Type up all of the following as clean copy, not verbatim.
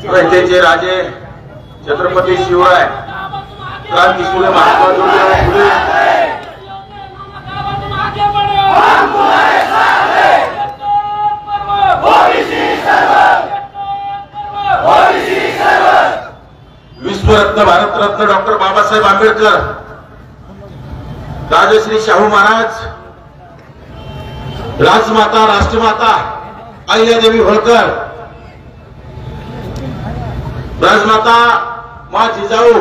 रयतेचे राजे छत्रपती शिवराय क्रांती फुले महात्मा ज्योतिराव फुले विश्वरत्न भारतरत्न डॉक्टर बाबासाहेब आंबेडकर, राजश्री शाहू महाराज, राजमाता राष्ट्रमाता अहिल्यादेवी होळकर, राजमाता माँ जिजाऊ,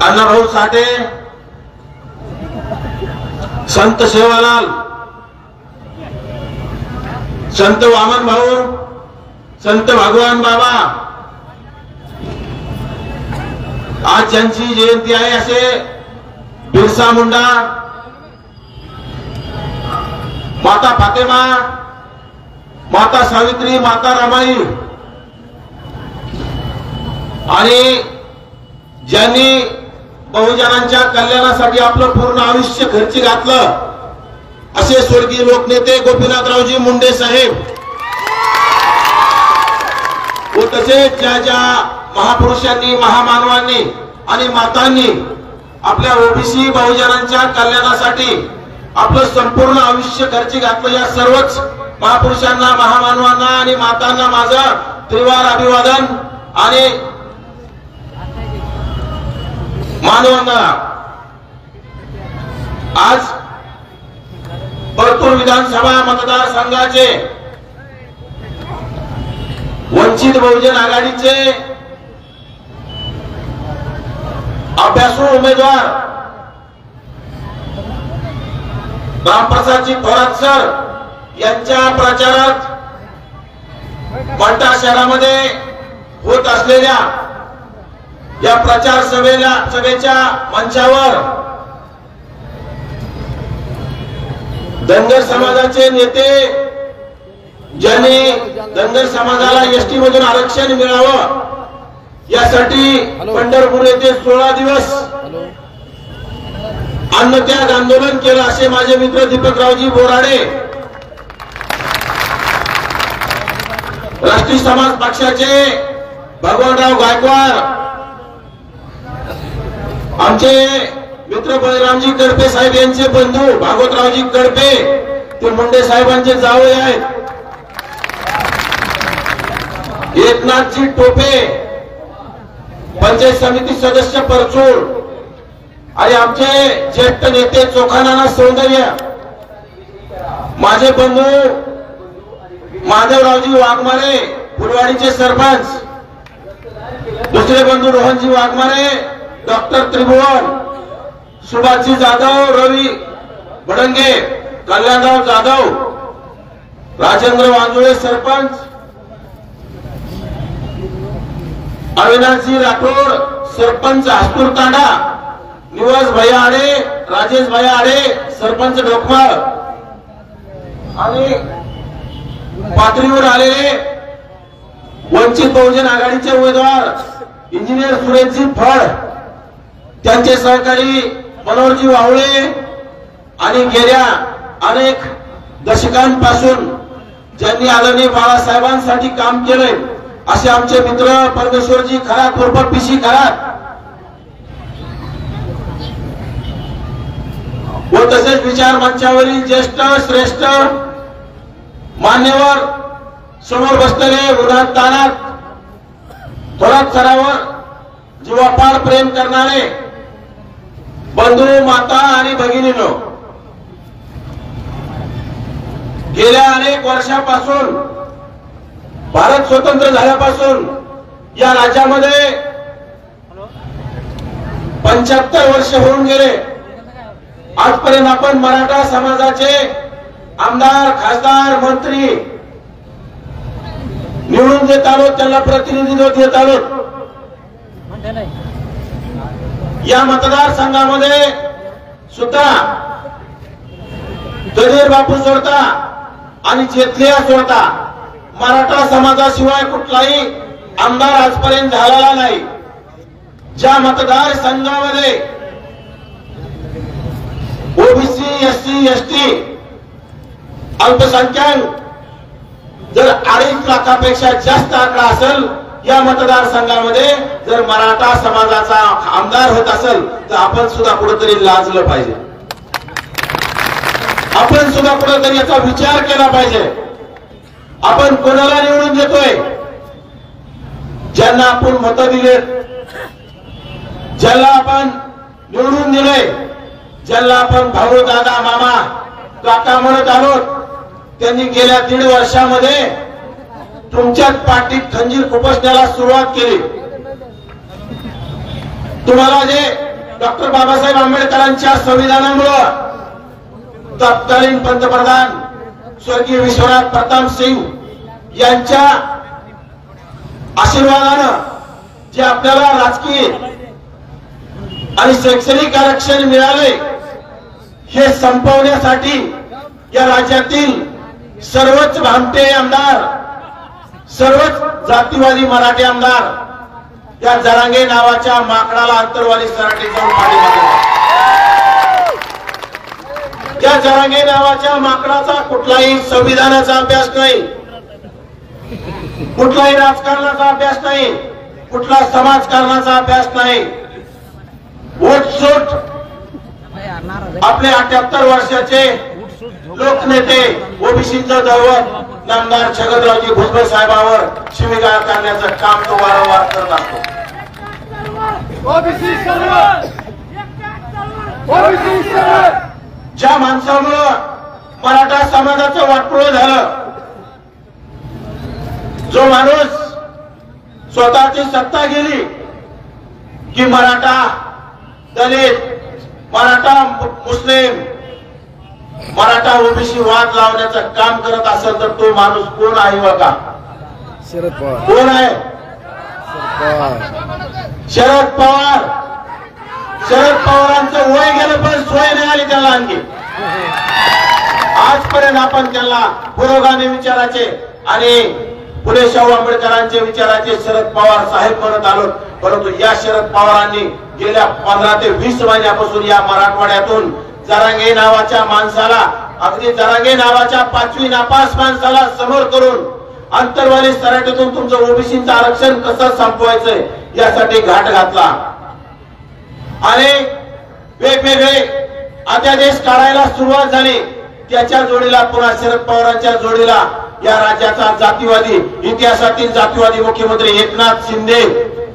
अण्णाभाऊ साठे, संत सेवालाल, संत वामन भाऊ, संत भगवान बाबा आज ज्यांची जयंती आहे असे बिरसा मुंडा, माता फातेमा, माता सावित्री, माता रमाई आणि ज्यांनी बहुजनांच्या कल्याणासाठी आपलं पूर्ण आयुष्य खर्ची घातलं असे स्वर्गीय लोकनेते गोपीनाथरावजी मुंडे साहेब व तसेच ज्या ज्या महापुरुषांनी, महामानवांनी आणि मातांनी आपल्या ओबीसी बहुजनांच्या कल्याणासाठी आपलं संपूर्ण आयुष्य खर्ची घातलं, या सर्वच महापुरुषांना, महामानवांना आणि मातांना माझं त्रिवार अभिवादन आणि मानवंदना। आज परतूर विधानसभा मतदारसंघाचे वंचित बहुजन आघाडीचे अभ्यासू उमेदवार रामप्रसादजी थोरात सर यांच्या प्रचारात मंठा शहरामध्ये होत असलेल्या या प्रचार सभेच्या मंचावर धनगर समाजाचे नेते, ज्यांनी धनगर समाजाला एसटी मधून आरक्षण मिळावं यासाठी पंढरपूर येथे 16 दिवस अन्नत्याग आंदोलन केलं असे माझे मित्र दीपकरावजी बोराडे, राष्ट्रीय समाज पक्षाचे भगवानराव गायकवाड, आमचे मित्र बळीरामजी कडपे साहेब यांचे बंधू भागवतरावजी कडपे, ते मुंडे साहेबांचे जावई आहेत, एकनाथजी टोपे पंचायत समिती सदस्य परचूळ आणि आमचे ज्येष्ठ नेते चोखानाना सौंदर्य, माझे बंधू माधवरावजी वाघमारे फुलवाडीचे सरपंच, दुसरे बंधू रोहनजी वाघमारे, डॉक्टर त्रिभुवन, सुभाषजी जाधव, रवी भडंगे, कल्याणराव जाधव, राजेंद्र वांजुळे सरपंच, अविनाशजी राठोड सरपंच हस्तूर तांडा, निवास भैया आडे, राजेश भैया आडे सरपंच ढोकमाळ आणि पातळीवर आलेले वंचित बहुजन आघाडीचे उमेदवार इंजिनियर सुरेशजी फड, त्यांचे सहकारी मनोहरजी वावळे आणि गेल्या अनेक दशकांपासून ज्यांनी आदरणीय बाळासाहेबांसाठी काम केले असे आमचे मित्र परमेश्वरजी खरात उर्फ पीसी खरात व तसेच विचार मंचावरील ज्येष्ठ श्रेष्ठ मान्यवर समोर बसलेले उन्हात तानात थोरात सरावर जीवापाड प्रेम करणारे बंधू, माता आणि भगिनींनो, गेल्या अनेक वर्षापासून भारत स्वतंत्र झाल्यापासून या राज्यामध्ये 75 वर्ष होऊन गेले। आजपर्यंत आपण मराठा समाजाचे आमदार, खासदार, मंत्री निवडून देत आलो, त्यांना प्रतिनिधित्व देत आलो। या मतदारसंघामध्ये सुद्धा दलेर बापू सोडता आणि जेथलिया सोडता मराठा समाजाशिवाय कुठलाही आमदार आजपर्यंत झालेला नाही। ज्या मतदार संघामध्ये ओबीसी एससी एसटी अल्पसंख्याक जर 2.5 लाखापेक्षा जास्त आकडा असेल या मतदारसंघामध्ये जर मराठा समाजाचा आमदार होत असेल तर आपण सुद्धा कुठेतरी लाजलं पाहिजे, आपण सुद्धा कुठेतरी याचा विचार केला पाहिजे। आपण कोणाला निवडून देतोय? ज्यांना आपण मत दिलेत, ज्याला आपण निवडून दिले, ज्याला आपण भाऊ दादा मामा काका म्हणत आहोत, त्यांनी गेल्या 1.5 वर्षामध्ये तुमच्याच पाठीत खंजीर खुपसण्याला सुरुवात केली। तुम्हाला जे डॉक्टर बाबासाहेब आंबेडकरांच्या संविधानामुळे तत्कालीन पंतप्रधान स्वर्गीय विश्वनाथ प्रताप सिंग यांच्या आशीर्वादानं जे आपल्याला राजकीय आणि शैक्षणिक आरक्षण मिळाले हे संपवण्यासाठी या राज्यातील सर्वच भामटे आमदार, सर्वच जातीवादी मराठी आमदार या जरांगे नावाच्या माकडाला अंतरवाली सराटी जाऊन पाठिंबा दिला। त्या जरांगे नावाच्या माकडाचा कुठलाही संविधानाचा अभ्यास नाही, कुठलाही राजकारणाचा अभ्यास नाही, कुठला समाजकारणाचा अभ्यास नाही। वोटसूट आपले 78 वर्षाचे लोकनेते ओबीसीचं दैवत नामदार छगनरावजी भुजबळ साहेबांवर शिवीगाळ करण्याचं काम तो वारंवार करत असतो। ज्या माणसामुळं मराठा समाजाचं वाटोळं झालं, जो माणूस स्वतःची सत्ता गेली की मराठा दलित, मराठा मुस्लिम, मराठा ओबीसी वाद लावण्याचं काम करत असेल तर तो माणूस कोण आहे बघा? शरद पवार। कोण आहे? शरद पवार। शरद पवारांचं वय गेलं पण सोय नाही आली त्याला आणखी। आजपर्यंत आपण त्यांना पुरोगामी विचाराचे आणि पुढे शाहू आंबेडकरांचे विचाराचे शरद पवार साहेब म्हणत आलो, परंतु या शरद पवारांनी गेल्या 15 ते 20 महिन्यापासून या मराठवाड्यातून जरांगे नावाच्या माणसाला, अगदी जरांगे नावाच्या 5वी नापास माणसाला समोर करून अंतरवाली सराटीतून तुमचं ओबीसीचं आरक्षण कसं संपवायचंय यासाठी घाट घातला आणि वेगवेगळे अध्यादेश काढायला सुरुवात झाली। त्याच्या जोडीला पुन्हा शरद पवारांच्या जोडीला या राज्याचा जातीवादी, इतिहासातील जातीवादी मुख्यमंत्री एकनाथ शिंदे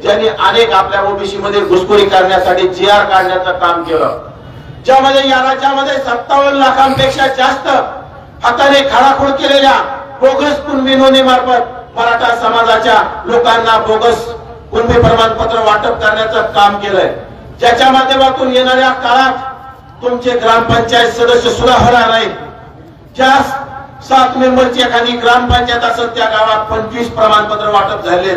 ज्यांनी अनेक आपल्या ओबीसी मध्ये घुसखोरी करण्यासाठी जीआर काढण्याचं काम केलं, ज्यामध्ये या राज्यामध्ये 57 लाखांपेक्षा जास्त हाताने खाडाखोड केलेल्या बोगस कुणबी नोंदणीमार्फत मराठा समाजाच्या लोकांना बोगस कुणबी प्रमाणपत्र वाटप करण्याचं काम केलंय, ज्याच्या माध्यमातून येणाऱ्या काळात तुमचे ग्रामपंचायत सदस्य सुद्धा होणार नाहीत। ज्या 7 मेंबरची एखादी ग्रामपंचायत असेल त्या गावात 25 प्रमाणपत्र वाटप झाले।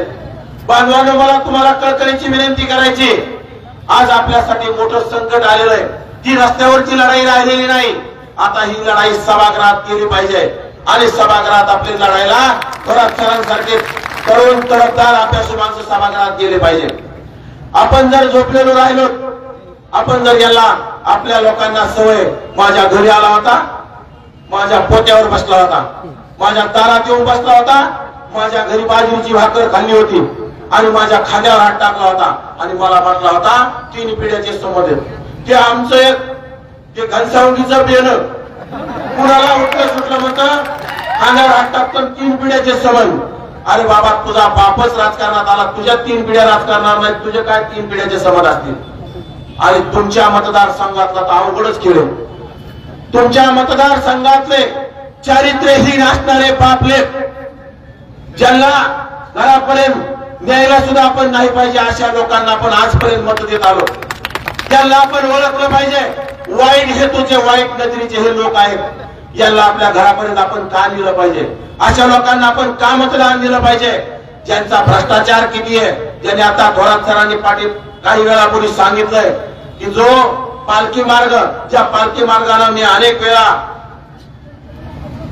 बांधवांनो, मला तुम्हाला कळकळीची विनंती करायची, आज आपल्यासाठी मोठं संकट आलेलं आहे। ती रस्त्यावरची लढाई राहिलेली नाही, आता ही लढाई सभागृहात केली पाहिजे आणि सभागृहात आपली लढाईला थोरात सरांसारखे तरुण तडफदार अभ्यासू माणसं सभागृहात गेले पाहिजे। आपण जर झोपलेलो राहिलो, आपण जर याला आपल्या लोकांना सवय, माझ्या घरी आला होता, माझ्या पोत्यावर बसला होता, माझ्या दारात येऊन बसला होता, माझ्या घरी बाजरीची भाकर खाल्ली होती आणि माझ्या खांद्यावर हात टाकला होता आणि मला म्हटला होता 3 पिढ्याचे संबंध आहेत। ते आमचं एक ते घनसावंगीचं बेन कुणाला उठलं सुटलं म्हणतं खांद्यावर हात टाकतं 3 पिढ्याचे संबंध। अरे बाबा, तुझा बापच राजकारणात आला, तुझ्या 3 पिढ्या राजकारणात नाही, तुझे काय 3 पिढ्याचे संबंध असतील? आणि तुमच्या मतदारसंघातला तर अवघडच केलं। तुमच्या मतदारसंघातले चारित्र्यहीन असणारे बापले, ज्यांना घरापर्यंत न्यायला सुद्धा आपण नाही पाहिजे अशा लोकांना आपण आजपर्यंत मत देत आलो, त्यांना आपण ओळखलं पाहिजे। वाईट हेतूचे, वाईट नजरेचे हे लोक आहेत, यांना आपल्या घरापर्यंत आपण का नेलं पाहिजे? अशा लोकांना आपण का मतदान दिलं पाहिजे? ज्यांचा भ्रष्टाचार किती आहे, ज्यांनी आता थोरात सरांनी पाटील काही वेळापूर्वी सांगितलंय की जो पालखी मार्ग, ज्या पालखी मार्गाने मी अनेक वेळा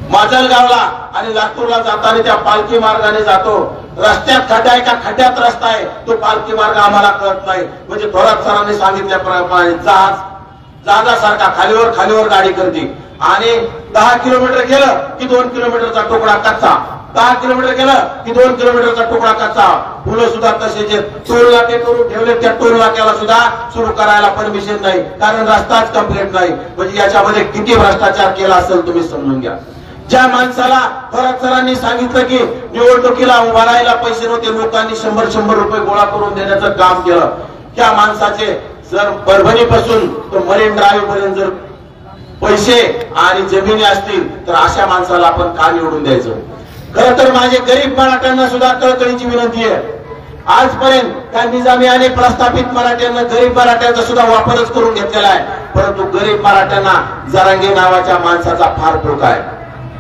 माजलगावला आणि लातूरला जाताना त्या पालखी मार्गाने जातो. रस्त्यात खड्डा आहे का खड्ड्यात रस्ता आहे तो पालखी मार्ग आम्हाला कळत नाही. म्हणजे थोरात सरांनी सांगितल्याप्रमाणे जहाजासारखा खालीवर खालीवर गाडी करते आणि 10 किलोमीटर गेलं की 2 किलोमीटरचा तुकडा कच्चा, 10 किलोमीटर गेलं की 2 किलोमीटरचा तुकडा कच्चा. पुलं सुद्धा तसेच टोल नाके करून ठेवले. त्या टोल नाक्याला सुद्धा सुरू करायला परमिशन नाही कारण रस्ताच कंप्लीट नाही. म्हणजे याच्यामध्ये किती भ्रष्टाचार केला असेल तुम्ही समजून घ्या. ज्या माणसाला थोरात सरांनी सांगितलं की निवडणुकीला उभा राहायला पैसे नव्हते, लोकांनी 100 रुपये गोळा करून देण्याचं काम केलं. त्या माणसाचे जर परभणीपासून तो मरीन ड्राईव्ह पर्यंत जर पैसे आणि जमिनी असतील तर अशा माणसाला आपण का निवडून द्यायचं. खरं तर माझे गरीब मराठ्यांना सुद्धा कळकळीची विनंती आहे. आजपर्यंत त्या निजामी आणि प्रस्थापित मराठ्यांना गरीब मराठ्यांचा सुद्धा वापरच करून घेतलेला आहे. परंतु गरीब मराठ्यांना जरांगे नावाच्या माणसाचा फार धोका आहे.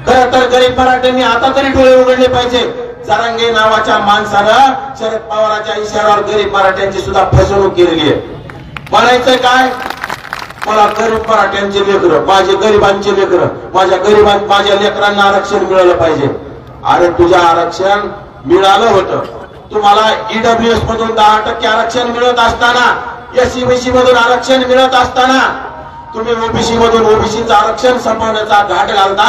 खरं तर गरीब मराठ्यांनी आता तरी डोळे उघडले पाहिजे. जरांगे नावाच्या माणसानं शरद पवारांच्या इशाऱ्यावर गरीब मराठ्यांची सुद्धा फसवणूक केलेली आहे. म्हणायचं काय, मला गरीब मराठ्यांचे लेकरं, माझे गरिबांचे लेकरं, माझ्या लेकरांना आरक्षण मिळालं पाहिजे. अरे तुझं आरक्षण मिळालं होतं. तुम्हाला ईडब्ल्यूएस मधून 10% आरक्षण मिळत असताना, एससीबीसी मधून आरक्षण मिळत असताना तुम्ही ओबीसी मधून ओबीसीचं आरक्षण संपवण्याचा घाट घालता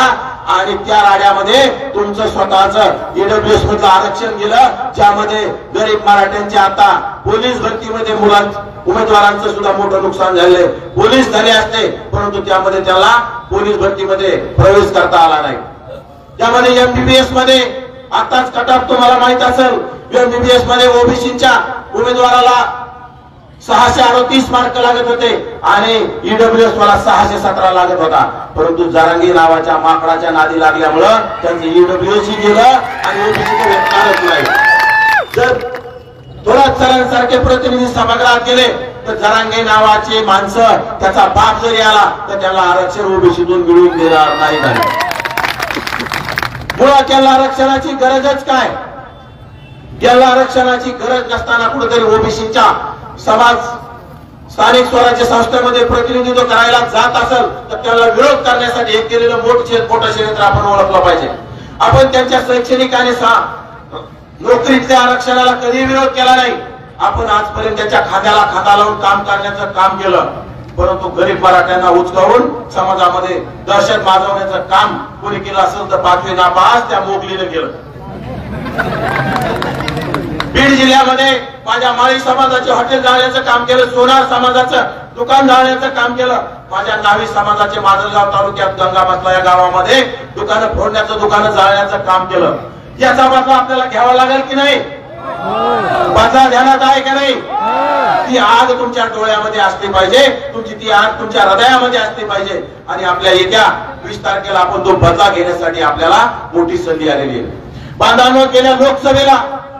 आणि त्या राड्यामध्ये तुमचं स्वतःच ईडब्ल्यूएस मधलं आरक्षण गेलं, ज्यामध्ये गरीब मराठ्यांचे आता पोलीस भरतीमध्ये उमेदवारांचं सुद्धा मोठं नुकसान झालंय. पोलीस झाले असते परंतु त्यामध्ये त्याला पोलीस भरतीमध्ये प्रवेश करता आला नाही. त्यामध्ये एमबीबीएस मध्ये आताच कटाप तुम्हाला माहित असेल, एमबीबीएस मध्ये ओबीसीच्या उमेदवाराला 638 मार्क लागत होते आणि ईडब्ल्यूएस वाला 617 लागत होता. परंतु जरांगे नावाच्या माकडाच्या नादी लागल्यामुळं त्यांचं ईडब्ल्यूएस गेलं आणि ओबीसीचं भेटणारच नाही. जर थोरात सरांसारखे प्रतिनिधी सभागृहात गेले तर जरांगे नावाचे माणसं, त्याचा बाप जरी आला तर त्याला आरक्षण ओबीसीतून मिळवून देणार नाही. मुळात त्याला आरक्षणाची गरजच काय, त्याला आरक्षणाची गरज नसताना कुठेतरी ओबीसीच्या समाज स्थानिक स्वराज्य संस्थेमध्ये प्रतिनिधित्व करायला जात असेल तर त्याला विरोध करण्यासाठी हे केलेलं मोठं षडयंत्र आपण ओळखलं पाहिजे. आपण त्यांच्या शैक्षणिक आणि नोकरीच्या आरक्षणाला कधी विरोध केला नाही. आपण आजपर्यंत त्याच्या खांद्याला खांदा लावून काम करण्याचं काम केलं. परंतु गरीब मराठ्यांना उचकावून समाजामध्ये दहशत माजवण्याचं काम कोणी केलं असेल तर 5वी नापास त्या मोगलीने केलं. बीड जिल्ह्यामध्ये माझ्या माळी समाजाचे हॉटेल जाळण्याचं काम केलं, सोनार समाजाचं दुकान जाळण्याचं काम केलं, माझ्या नावी समाजाचे माजलगाव तालुक्यात गंगाबसला या गावामध्ये दुकानं दुकानं जाळण्याचं काम केलं. याचा बदला आपल्याला घ्यावा लागेल की नाही, बदला ध्यानात आहे का नाही. ती आग तुमच्या डोळ्यामध्ये असली पाहिजे, ती आग तुमच्या हृदयामध्ये असली पाहिजे आणि आपल्या येत्या 20 तारखेला आपण तो बदला घेण्यासाठी आपल्याला मोठी संधी आलेली आहे. बांधांवर गेल्या लोकसभेला,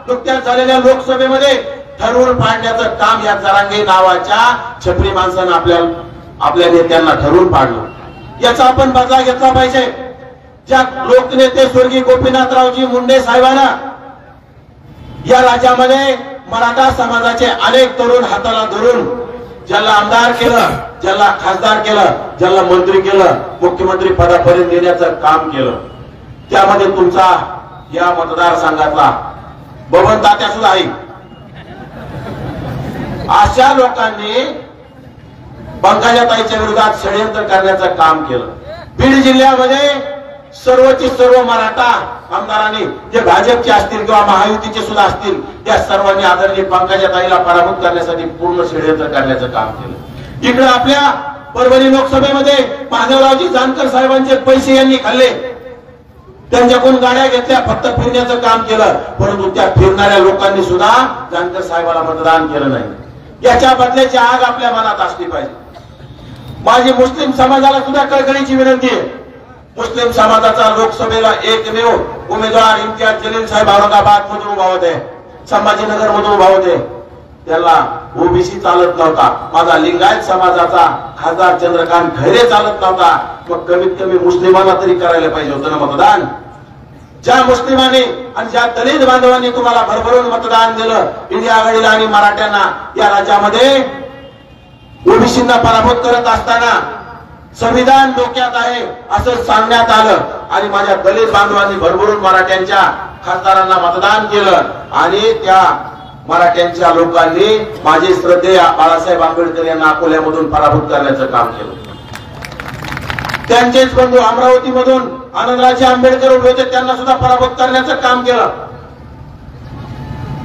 नुकत्याच झालेल्या लोकसभेमध्ये ठरवून पाडण्याचं काम या जरांगे नावाच्या छपरी माणसानं आपल्या नेत्यांना ठरवून पाडलं. याचा आपण बदला घेतला पाहिजे. ज्या लोकनेते स्वर्गीय गोपीनाथरावजी मुंडे साहेबांना या राज्यामध्ये मराठा समाजाचे अनेक तरुण हाताला धरून ज्याला आमदार केलं, ज्याला खासदार केलं, ज्याला मंत्री केलं, मुख्यमंत्री पदापर्यंत देण्याचं काम केलं, त्यामध्ये तुमचा या मतदारसंघातला बबन तात्या सुद्धा आहे. अशा लोकांनी पंकजाताईच्या विरोधात षडयंत्र करण्याचं काम केलं. बीड जिल्ह्यामध्ये सर्वची सर्व मराठा आमदारांनी, जे भाजपचे असतील किंवा महायुतीचे सुद्धा असतील, त्या सर्वांनी आदरणीय पंकजाताईला पराभूत करण्यासाठी पूर्ण षडयंत्र करण्याचं काम केलं. इकडे आपल्या परभणी लोकसभेमध्ये माधवरावजी जानकर साहेबांचे पैसे यांनी खाल्ले, त्यांच्याकडून गाड्या घेतल्या, फक्त फिरण्याचं काम केलं. परंतु त्या फिरणाऱ्या लोकांनी सुद्धा जानकर साहेबांना मतदान केलं नाही. याच्या बदल्याची आग आपल्या मनात असली पाहिजे. माझी मुस्लिम समाजाला सुद्धा कळकळीची विनंती आहे. मुस्लिम समाजाचा लोकसभेला एकमेव उमेदवार इम्तियाज जलील साहेब औरंगाबाद मधून उभा होते, संभाजीनगर मधून उभा होते. त्याला ओबीसी चालत नव्हता. माझा लिंगायत समाजाचा खासदार चंद्रकांत खैरे चालत नव्हता. मग कमीत कमी मुस्लिमांना तरी करायला पाहिजे होतं ना मतदान. ज्या मुस्लिमांनी आणि ज्या दलित बांधवांनी तुम्हाला भरभरून मतदान दिलं, इंडिया आघाडीला आणि मराठ्यांना, या राज्यामध्ये ओबीसींना पराभूत करत असताना संविधान डोक्यात आहे असं सांगण्यात आलं आणि माझ्या दलित बांधवांनी भरभरून मराठ्यांच्या खासदारांना मतदान केलं आणि त्या मराठ्यांच्या लोकांनी माझे श्रद्धेय बाळासाहेब आंबेडकर यांना अकोल्यामधून पराभूत करण्याचं काम केलं. त्यांचेच बंधू अमरावतीमधून आनंदराजे आंबेडकर उभे होते, त्यांना सुद्धा पराभूत करण्याचं काम केलं.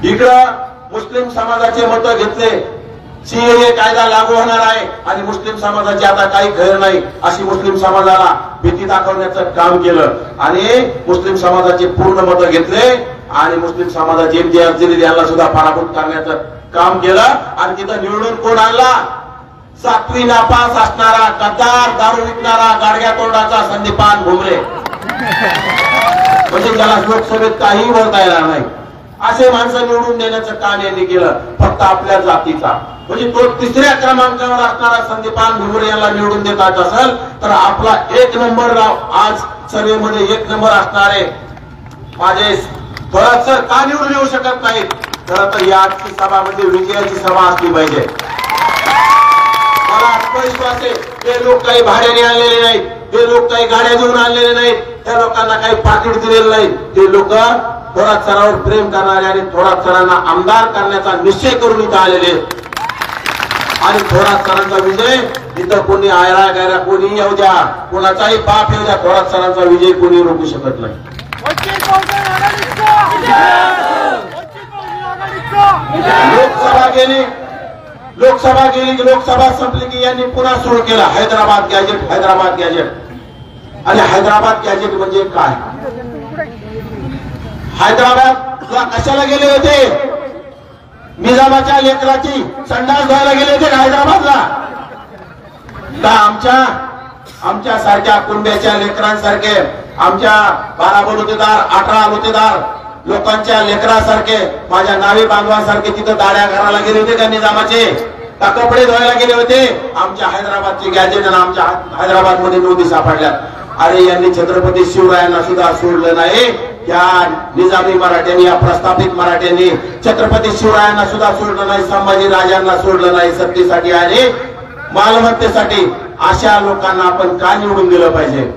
इकडं मुस्लिम समाजाचे मत घेतले, सीएए कायदा लागू होणार आहे आणि मुस्लिम समाजाची आता काही खैर नाही अशी मुस्लिम समाजाला भीती दाखवण्याचं काम केलं आणि मुस्लिम समाजाचे पूर्ण मत घेतले आणि मुस्लिम समाजाचे इम्तियाज जलील यांना सुद्धा पराभूत करण्याचं काम केलं. आणि तिथं निवडून कोण आणला? 7वी नापास असणारा गद्दार, दारू विकणारा, गाडग्या तोंडाचा संदीपान भुमरे, म्हणजे ज्याला लोकसभेत काही बोलता येणार नाही असे माणसं निवडून देण्याचं काम यांनी केलं, फक्त आपल्या जातीचा. म्हणजे तो 3ऱ्या क्रमांकावर असणारा संदीपान भुमरे यांना निवडून देतात असेल तर आपला 1 नंबर आज सर्वेमध्ये 1 नंबर असणारे माझे थोरात सर का निवडून येऊ शकत नाहीत? खरं तर या आजची सभा म्हणजे विजयाची सभा असली पाहिजे. मला आत्मविश्वास आहे, ते लोक काही भाड्याने आणलेले नाहीत, ते लोक काही गाड्या घेऊन आणलेले नाहीत, त्या लोकांना काही पाकिट दिलेलं नाही. ते लोक थोरात सरांवर प्रेम करणारे आणि थोरात सरांना आमदार करण्याचा निश्चय करून इथं आलेले आणि थोरात सरांचा विजय इथं कोणी आयरा गायरा कोणी येऊ द्या, कोणाचाही बाप येऊ द्या, थोरात सरांचा विजय कोणी रोखू शकत नाही. लोकसभा गेली लोकसभा संपली की यांनी पुन्हा सुरू केला हैदराबाद गॅजेट, हैदराबाद गॅजेट. आणि हैदराबाद गॅजेट म्हणजे काय? हैदराबादला कशाला गेले होते? निजामाच्या लेकराची संडास धुवायला गेले होते हैदराबादला का आमच्या सारख्या कुंड्याच्या लेकरांसारखे, आमच्या 12 बलुतेदार 18 बलुतेदार लोकांच्या लेकरासारखे, माझ्या नावे बांधवांसारखे तिथं दाड्या घराला गेले होते का निजामाचे? का कपडे धुवायला गेले होते? आमच्या हैदराबादची गॅजेट आणि आमच्या हैदराबाद मध्ये नोंदी सापडल्या. अरे यांनी छत्रपती शिवरायांना सुद्धा सोडलं नाही, त्या निजामी मराठ्यांनी, या प्रस्थापित मराठ्यांनी छत्रपती शिवरायांना सुद्धा सोडलं नाही, संभाजी राजांना सोडलं नाही सत्तेसाठी आणि मालमत्तेसाठी. अशा लोकांना आपण का निवडून दिलं पाहिजे?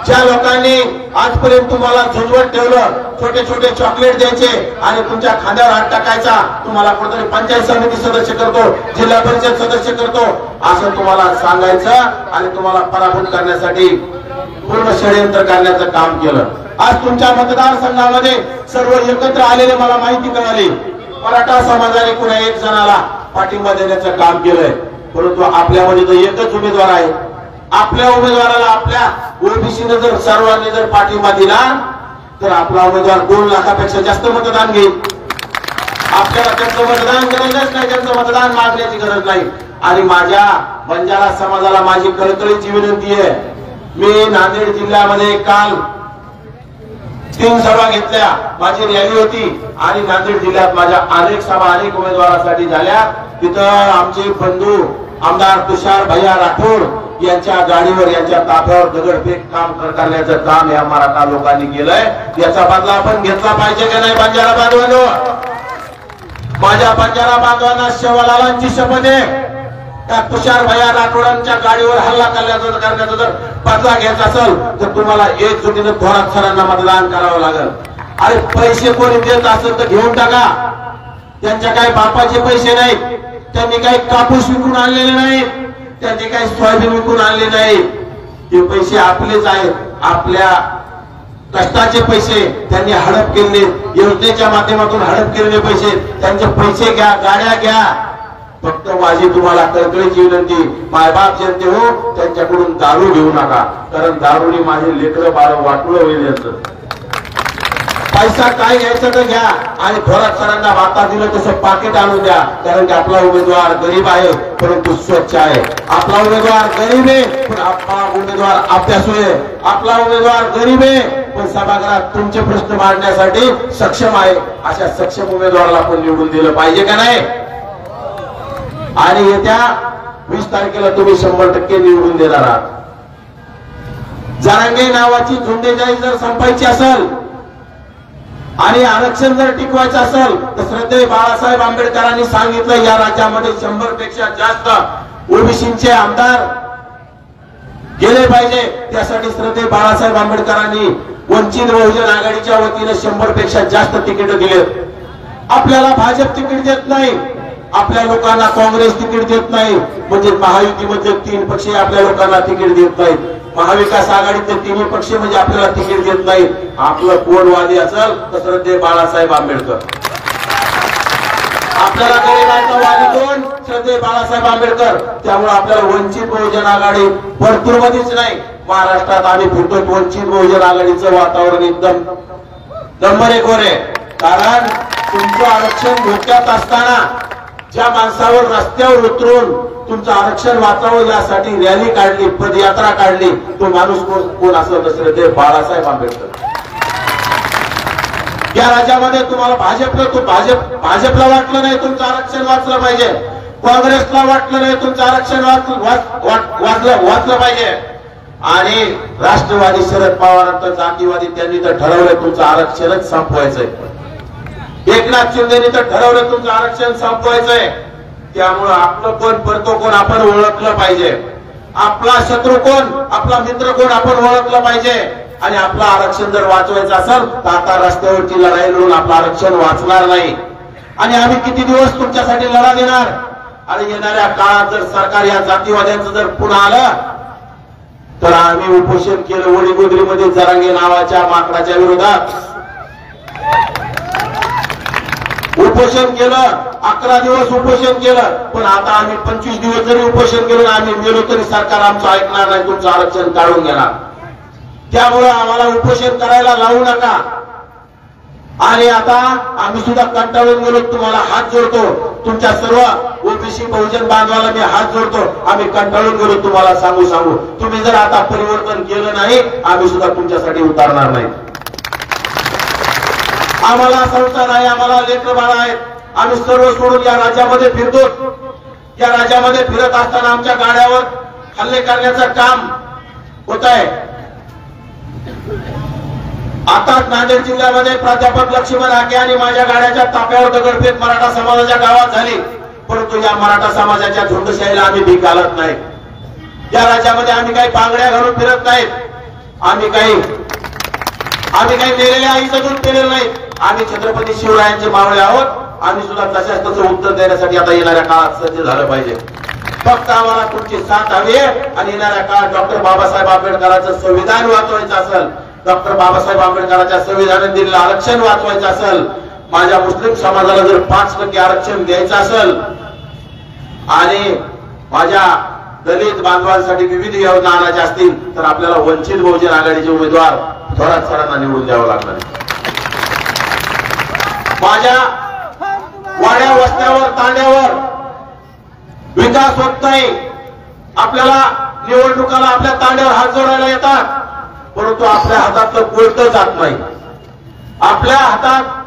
ज्या लोकांनी आजपर्यंत तुम्हाला झुंजवत ठेवलं, छोटे छोटे चॉकलेट द्यायचे आणि तुमच्या खांद्यावर हात टाकायचा, तुम्हाला कुठेतरी पंचायत समिती सदस्य करतो, जिल्हा परिषद सदस्य करतो असं तुम्हाला सांगायचं आणि तुम्हाला पराभूत करण्यासाठी पूर्ण षडयंत्र करण्याचं काम केलं. आज तुमच्या मतदारसंघामध्ये सर्व एकत्र आलेले मला माहिती कळाली, मराठा समाजाने कुणा 1 जणाला पाठिंबा देण्याचं काम केलंय, परंतु आपल्यामध्ये तर एकच उमेदवार आहे. आपल्या उमेदवाराला आपल्या ओबीसीने जर सर्वांनी जर पाठिंबा दिला तर आपला उमेदवार 2 लाखापेक्षा जास्त मतदान घेईल. आपल्याला त्यांचं मतदान गरजच नाही, त्यांचं मतदान मागण्याची गरज नाही. आणि माझ्या बंजारा समाजाला माझी कळकळीची विनंती आहे, मी नांदेड जिल्ह्यामध्ये काल 3 सभा घेतल्या, माझी रॅली होती आणि नांदेड जिल्ह्यात माझ्या अनेक सभा अनेक उमेदवारांसाठी झाल्या. तिथं आमचे बंधू आमदार तुषार भैया राठोड यांच्या गाडीवर, यांच्या ताफ्यावर दगडफेक काम करण्याचं काम या मराठा लोकांनी केलंय. याचा बदला आपण घेतला पाहिजे का नाही बंजारा बांधवांनो? माझ्या बंजारा बांधवांना शेवालालांची शपथ आहे, त्या तुषार भैया राठोडांच्या गाडीवर हल्ला करण्याचा जर बदला घ्यायचा असेल तर तुम्हाला एकजुटीने थोरात सरांना मतदान करावं लागेल. अरे पैसे कोणी देत असेल तर घेऊन टाका, त्यांच्या काही बापाचे पैसे नाहीत, त्यांनी काही कापूस विकून आणलेले नाहीत, त्यांनी काही सोयाबीन विकून आणले नाहीत, ते पैसे आपलेच आहेत, आपल्या कष्टाचे पैसे त्यांनी हडप केले, योजनेच्या माध्यमातून हडप केलेले पैसे, त्यांचे पैसे घ्या, गाड्या घ्या. फक्त माझी तुम्हाला कळकळीची विनंती, मायबाप जनते हो, त्यांच्याकडून दारू घेऊ नका, कारण दारूने माझे लेकरं बाळ वाटुळं होईल. याचं पैसा काय घ्यायचं तर घ्या आणि थोरात सरांना वाटा दिलं तसं पाकिट आणून द्या, कारण की आपला उमेदवार गरीब आहे परंतु स्वच्छ आहे. आपला उमेदवार गरीब आहे पण आपला उमेदवार अभ्यासू आहे. आपला उमेदवार गरीब आहे पण सभागृहात तुमचे प्रश्न मांडण्यासाठी सक्षम आहे. अशा सक्षम उमेदवाराला आपण निवडून दिलं पाहिजे का नाही? आणि येत्या 20 तारखेला तुम्ही 100% निवडून देणार आहात. जरांगे नावाची झुंडेजाई जर संपायची असेल आणि आरक्षण जर टिकवायचं असेल तर श्रद्धेय बाळासाहेब आंबेडकरांनी सांगितलं, या राज्यामध्ये 100 पेक्षा जास्त ओबीसीचे आमदार गेले पाहिजे। त्यासाठी श्रद्धेय बाळासाहेब आंबेडकरांनी वंचित बहुजन आघाडीच्या वतीने 100 पेक्षा जास्त तिकीट दिलेत। आपल्याला भाजप तिकीट देत नाही, आपल्या लोकांना काँग्रेस तिकीट देत नाही, म्हणजे महायुतीमध्ये 3 पक्ष आपल्या लोकांना तिकीट देत नाहीत। महाविकास आघाडीचे 3 पक्ष म्हणजे आपल्याला तिकीट देत नाहीत। आपलं कोणवादी असेल तर श्रद्धेय बाळासाहेब आंबेडकर। आपल्याला गरिबांचा वादी कोण? श्रद्धेय बाळासाहेब आंबेडकर। त्यामुळे आपल्याला वंचित बहुजन आघाडी परतूरमध्येच नाही, महाराष्ट्रात आम्ही फिरतो, वंचित बहुजन आघाडीचं वातावरण एकदम नंबर 1 वर आहे। कारण तुमचं आरक्षण धोक्यात असताना ज्या माणसावर रस्त्यावर उतरून तुमचं आरक्षण वाचावं यासाठी रॅली काढली, पदयात्रा काढली, तो माणूस कोण असेल? श्रद्धेय बाळासाहेब आंबेडकर। या राज्यामध्ये तुम्हाला भाजपला वाटलं नाही तुमचं आरक्षण वाचलं पाहिजे, काँग्रेसला वाटलं नाही तुमचं आरक्षण वाचलं पाहिजे, आणि राष्ट्रवादी शरद पवारांचं जातीवादी त्यांनी तर ठरवलं तुमचं आरक्षणच संपवायचंय। एकनाथ शिंदेनी तर ठरवलं तुमचं आरक्षण संपवायचंय। त्यामुळं आपलं कोण परतो कोण आपण ओळखलं पाहिजे, आपला शत्रू कोण आपला मित्र कोण आपण ओळखलं पाहिजे, आणि आपलं आरक्षण जर वाचवायचं असेल तर आता रस्त्यावरची लढाई लढून आपलं आरक्षण वाचणार नाही। आणि आम्ही किती दिवस तुमच्यासाठी लढा देणार? आणि येणाऱ्या काळात जर सरकार या जातीवाद्यांचं जर पुन्हा आलं तर आम्ही उपोषण केलं वडीगोद्रीमध्ये जरांगे नावाच्या माकडाच्या विरोधात उपोषण केलं, 11 दिवस उपोषण केलं, पण आता आम्ही 25 दिवस जरी उपोषण केलं आम्ही मेलो तरी सरकार आमचं ऐकणार नाही, तुमचं आरक्षण काढून घेणार। त्यामुळे आम्हाला उपोषण करायला लावू नका। आणि आता आम्ही सुद्धा कंटाळून गेलो, तुम्हाला हात जोडतो, तुमच्या सर्व ओबीसी बहुजन बांधवाला मी हात जोडतो, आम्ही कंटाळून गेलो तुम्हाला सांगू तुम्ही जर आता परिवर्तन केलं नाही आम्ही सुद्धा तुमच्यासाठी उतारणार नाही। आम्हाला संसार आहे, आम्हाला लेकरं बाळ आहेत, आम्ही सर्व सोडून या राज्यामध्ये फिरतो। या राज्यामध्ये फिरत असताना आमच्या गाड्यावर हल्ले करण्याचं काम होत आहे। आता नांदेड जिल्ह्यामध्ये प्राध्यापक लक्ष्मण हाके आणि माझ्या गाड्याच्या ताप्यावर दगडफेक मराठा समाजाच्या गावात झाली, परंतु या मराठा समाजाच्या झुंडशाहीला आम्ही भीक घालत नाही। या राज्यामध्ये आम्ही काही बांगड्या घालून फिरत नाहीत, आम्ही काही मेलेल्या आईचं दूध पेलेलं नाही, आम्ही छत्रपती शिवरायांचे मावळे आहोत। आम्ही सुद्धा तशाच तसं उत्तर देण्यासाठी आता येणाऱ्या काळात सज्ज झालं पाहिजे। फक्त आम्हाला तुमची साथ हवी आहे, आणि येणाऱ्या काळात डॉक्टर बाबासाहेब आंबेडकरांचं संविधान वाचवायचं असेल, डॉक्टर बाबासाहेब आंबेडकरांच्या संविधानाने दिलेलं आरक्षण वाचवायचं असेल, माझ्या मुस्लिम समाजाला जर 5% आरक्षण द्यायचं असेल, आणि माझ्या दलित बांधवांसाठी विविध योजना आणायच्या असतील तर आपल्याला वंचित बहुजन आघाडीचे उमेदवार थोरात सरांना निवडून द्यावं लागणार। माझ्या वाड्या वस्त्यावर तांड्यावर विकास होत नाही, आपल्याला निवडणुकाला आपल्या तांड्यावर हात जोडायला येतात, परंतु आपल्या हातातलं कोणतं जात नाही। आपल्या हातात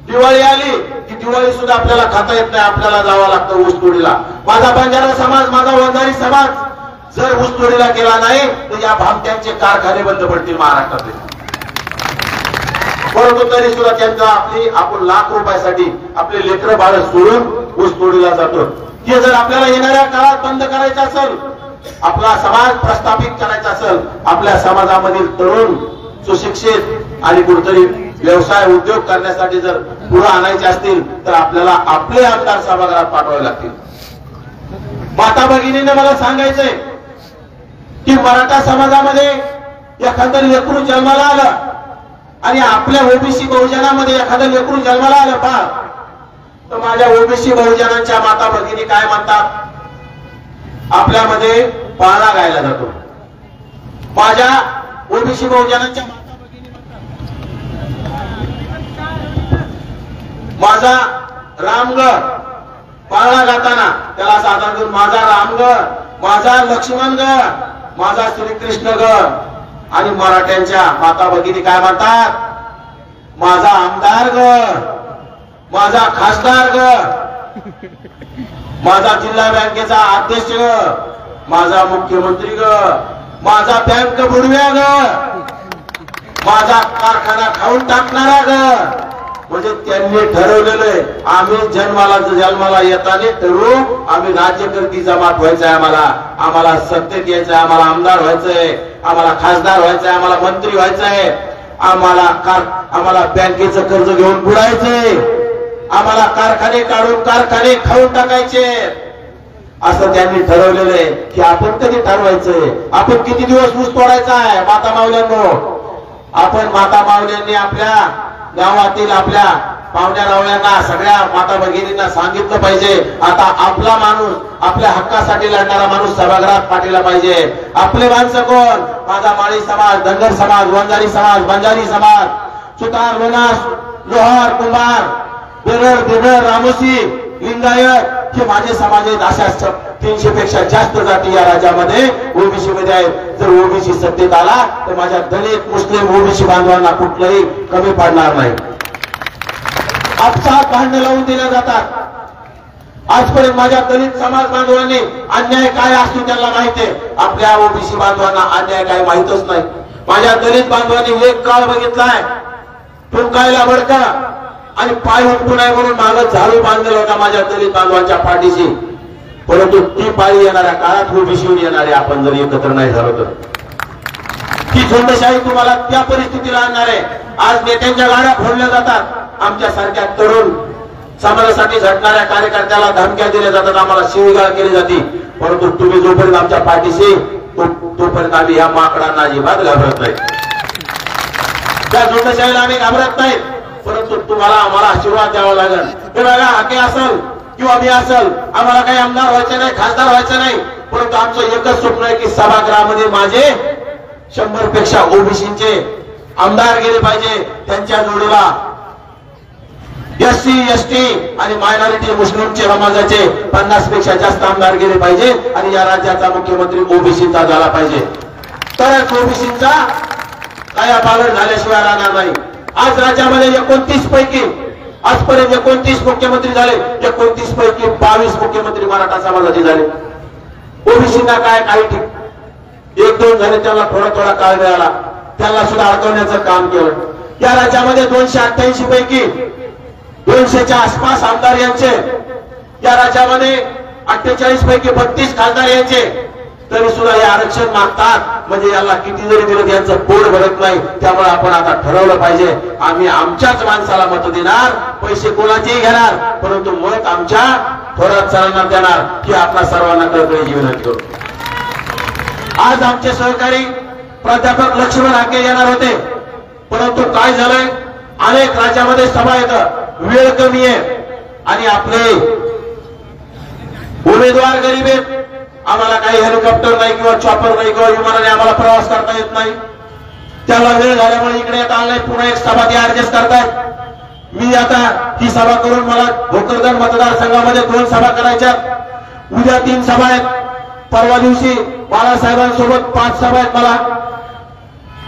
दिवाळी आली की दिवाळी सुद्धा आपल्याला खाता येत नाही, आपल्याला जावं लागतं ऊसतोडीला। माझा बंजारा समाज, माझा वंजारी समाज जर ऊसतोडीला गेला नाही तर या भामट्यांचे कारखाने बंद पडतील महाराष्ट्रातले। परंतु तरी सुद्धा त्यांचा आपण लाख रुपयासाठी आपले लेकरं बाळ सोडून ऊसतोडीला जातो। हे जर आपल्याला येणाऱ्या काळात बंद करायचं असेल, आपला समाज प्रस्थापित करायचा असेल, आपल्या समाजामधील तरुण सुशिक्षित आणि कुठेतरी व्यवसाय उद्योग करण्यासाठी जर पुढे आणायचे असतील तर आपल्याला आपले आमदार सभागृहात पाठवावे लागतील। माता भगिनीने मला सांगायचंय की मराठा समाजामध्ये एखादं लेकरू जन्माला आलं आणि आपल्या ओबीसी बहुजनामध्ये एखादं लेकरू जन्माला आलं पहा, तर माझ्या ओबीसी बहुजनांच्या माता भगिनी काय म्हणतात? आपल्यामध्ये पाळणा गायला जातो। माझ्या ओबीसी बहुजनांच्या माता भगिनी माझा रामग पाळणा गाताना त्याला साधारण करून माझा रामग, माझा लक्ष्मण ग, माझा श्रीकृष्ण ग, आणि मराठ्यांच्या माता भगिनी काय म्हणतात? माझा आमदार ग, माझा खासदार ग, माझा जिल्हा बँकेचा अध्यक्ष ग, माझा मुख्यमंत्री ग, माझा बँक बुडव्या ग, माझा कारखाना खाऊन टाकणारा ग, म्हणजे त्यांनी ठरवलेलं आहे आम्ही जन्माला येताना ठरवू आम्ही राज्यकर्ती जमात व्हायचंय, आम्हाला सत्तेत यायचंय, आम्हाला आमदार व्हायचंय, आम्हाला खासदार व्हायचंय, आम्हाला मंत्री व्हायचंय, आम्हाला बँकेचं कर्ज घेऊन बुडायचंय, आम्हाला कारखाने काढून कारखाने खाऊन टाकायचे, असं त्यांनी ठरवलेलं आहे. की आपण कधी ठरवायचंय, आपण किती दिवस ऊस तोडायचा आहे माता माऊल्यांनो. आपण माता माऊल्यांनी आपल्या गावातील आपल्या पाहुण्या रावळ्यांना सगळ्या माता भगिनींना सांगितलं पाहिजे आता आपला माणूस आपल्या हक्कासाठी लढणारा माणूस सभागृहात पाठीला पाहिजे. आपले माणसं कोण? माझा माळी समाज, धनगर समाज, वंजारी समाज, बंजारी समाज, सुतार, लोणास, लोहार, कुंभार, बिगर, रामोशी, लिंगायत हे माझे समाज आहेत. अशा 300 पेक्षा जास्त जाती या राज्यामध्ये ओबीसी मध्ये आहेत. जर ओबीसी सत्तेत आला तर माझ्या दलित मुस्लिम ओबीसी बांधवांना कुठलंही कमी पडणार नाही. आपसात भांडण लावून दिल्या जातात. आजपर्यंत माझ्या दलित समाज बांधवांनी अन्याय काय असतो त्यांना माहिती आहे, आपल्या ओबीसी बांधवांना अन्याय काय माहितच नाही. माझ्या दलित बांधवांनी एक काळ बघितलाय ठोकायला बडका आणि पाय उपटू नये म्हणून मागं झाडू बांधलेला होता माझ्या दलित बांधवांच्या पाठीशी. परंतु ती पाळी येणाऱ्या काळात ओबीसीहून येणारे आपण जर एकत्र नाही झालो तर ती झुंडशाही तुम्हाला त्या परिस्थितीला आणणार आहे. आज नेत्यांच्या गाड्या फोडल्या जातात, आमच्या सारख्या तरुण समाजासाठी झटणाऱ्या कार्यकर्त्याला धमक्या दिल्या जातात, आम्हाला शिवीगाळ केली जाते. परंतु तुम्ही जोपर्यंत आमच्या पाठीशी तोपर्यंत आम्ही या माकडांना अजिबात घाबरत नाही. त्या झुंडशाहीला आम्ही घाबरत नाही. परंतु तुम्हाला आम्हाला आशीर्वाद द्यावा लागेल. ते बघा हाके असेल किंवा मी असेल, आम्हाला काही आमदार व्हायचं नाही, खासदार व्हायचं नाही, परंतु आमचं एकच स्वप्न आहे की सभागृहामध्ये माझे 100 पेक्षा ओबीसीचे आमदार गेले पाहिजे. त्यांच्या जोडीला एससी, एसटी आणि मायनॉरिटी मुस्लिमचे समाजाचे 50 पेक्षा जास्त आमदार गेले पाहिजे आणि या राज्याचा मुख्यमंत्री ओबीसीचा झाला पाहिजे. तरच ओबीसीचा कायापालट झाल्याशिवाय राहणार नाही. आज राज्यामध्ये 29 पैकी आजपर्यंत 29 मुख्यमंत्री झाले. 29 पैकी 22 मुख्यमंत्री मराठा समाजाचे झाले. ओबीसींना काय काही ठीक 1-2 झाले, त्यांना थोडा काळ मिळाला, त्यांना सुद्धा अडकवण्याचं काम केलं. या राज्यामध्ये 288 पैकी 200च्या आसपास आमदार यांचे, या राज्यामध्ये 48 पैकी 32 खासदार यांचे, तरी सुद्धा हे आरक्षण मागतात. म्हणजे याला किती जरी दिलं त्यांचं पोट भरत नाही. त्यामुळे आपण आता ठरवलं पाहिजे आम्ही आमच्याच माणसाला मत देणार, पैसे कोणाचेही घेणार, परंतु मत आमच्या थोरात सरांना देणार ही आपल्या सर्वांना कळकळीची विनंती करू. आज आमचे सहकारी प्राध्यापक लक्ष्मण हाके येणार होते, परंतु काय झालंय अनेक राज्यामध्ये सभा येतं, वेळ कमी आहे आणि आपले उमेदवार गरीब आहेत. आम्हाला काही हेलिकॉप्टर नाही किंवा चॉपर नाही किंवा विमानाने आम्हाला प्रवास करता येत नाही. त्याला वेळ झाल्यामुळे इकडे येता आलं नाही. पुन्हा एक सभा ती ऍडजस्ट करतात. मी आता ही सभा करून मला भोकरदन मतदारसंघामध्ये 2 सभा करायच्या, उद्या 3 सभा आहेत, परवा दिवशी बाळासाहेबांसोबत 5 सभा आहेत मला.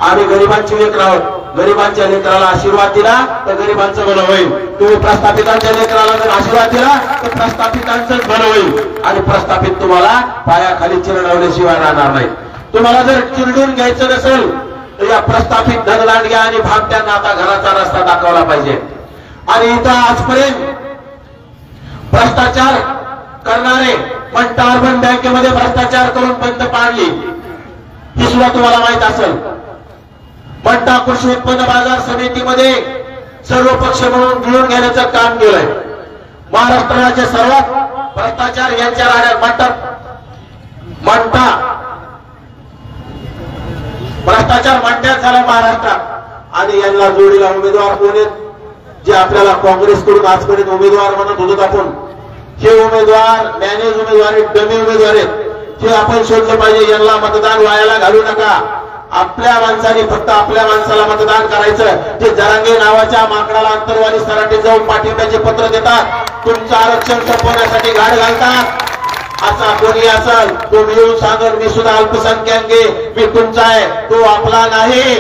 आम्ही गरिबांची लेकर आहोत. गरिबांच्या लेकराला आशीर्वाद दिला तर गरिबांचं भलं होईल. तुम्ही प्रस्थापितांच्या लेकराला जर आशीर्वाद दिला तर प्रस्थापितांचंच भलं होईल. आणि प्रस्थापित तुम्हाला पायाखाली चिरडवल्याशिवाय राहणार नाही. तुम्हाला जर चिरडून घ्यायचं नसेल तर या प्रस्थापित धनदांडग्या आणि भामट्यांना आता घराचा रस्ता दाखवला पाहिजे. आणि इथं आजपर्यंत भ्रष्टाचार करणारे मंठा अर्बन बँकेमध्ये भ्रष्टाचार करून बंद पाडली ही सुद्धा तुम्हाला माहित असेल. मंठा कृषी उत्पन्न बाजार समितीमध्ये सर्व पक्ष म्हणून मिळून घेण्याचं काम केलंय. महाराष्ट्र राज्य सर्वात भ्रष्टाचार यांच्या राहण्यात मंठा भ्रष्टाचार मंठ्यात झाला महाराष्ट्रात. आणि यांना जोडीला उमेदवार कोण आहेत जे आपल्याला काँग्रेसकडून आजपर्यंत उमेदवार म्हणत होतो आपण, हे उमेदवार मॅनेज उमेदवार आहेत, डमी उमेदवार आहेत. हे आपण शोधलं पाहिजे. यांना मतदान व्हायला घालू नका. आपल्या माणसाने फक्त आपल्या माणसाला मतदान करायचं. जे जरांगे नावाच्या माकडाला अंतरवाली सराटीत जाऊन पाठिंब्याचे पत्र देतात, तुमचं आरक्षण संपवण्यासाठी गाड घालतात. असा कोणी असेल तो मिळून सांगल मी सुद्धा अल्पसंख्याक आहे, मी तुमचा आहे, तो आपला नाही.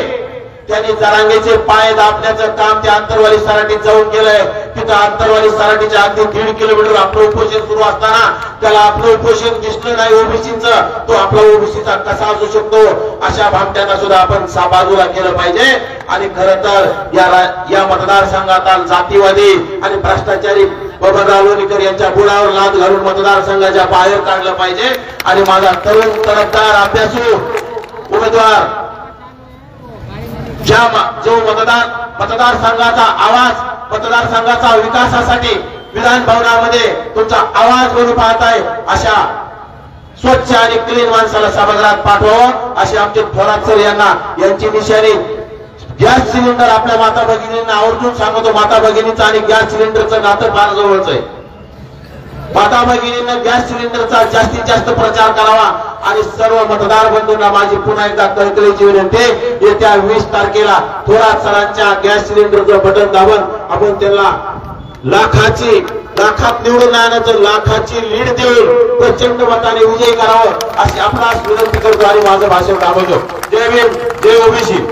त्यांनी जरांगेचे पाय दाबण्याचं काम त्या आंतरवाली सराटीत जाऊन केलंय. तिथं आंतरवाली सराटीच्या अगदी 1.5 किलोमीटर आपलं उपोषण सुरू असताना त्याला आपलं उपोषण दिसलं नाही ओबीसीचं, तो आपला ओबीसीचा कसा असू शकतो, अशा भामट्यांना सुद्धा आपण बाजूला केलं पाहिजे. आणि खरं तर या मतदारसंघात जातीवादी आणि भ्रष्टाचारी बबनराव लोणीकर यांच्या बुडावर लाद घालून मतदारसंघाच्या बाहेर काढलं पाहिजे. आणि माझा तरुण तडफदार अभ्यासू उमेदवार जो मतदारसंघाचा आवाज, मतदारसंघाचा विकासासाठी विधान भवनामध्ये तुमचा आवाज बनू पाहताय, अशा स्वच्छ आणि क्लीन माणसाला सभागृहात पाठवावं अशी आमचे थोरात सर यांची निशाणी. गॅस सिलेंडर आपल्या माता भगिनींना आवर्जून सांगतो, माता भगिनीचं आणि गॅस सिलेंडरचं नातं फार जवळच आहे. माता भगिनींना गॅस सिलेंडरचा जास्तीत जास्त प्रचार करावा. आणि सर्व मतदार बंधूंना माझी पुन्हा एकदा कळकळीची विनंती, येत्या 20 तारखेला थोरात सरांच्या गॅस सिलेंडरचं बटन दाबून आपण त्यांना लाखात निवडून आणण्याचं, लाखाची लीड देऊन प्रचंड मताने विजयी करावं अशी आपणास विनंती करतो आणि माझं भाषण थांबवतो. जय भीम, जय ओबीसी.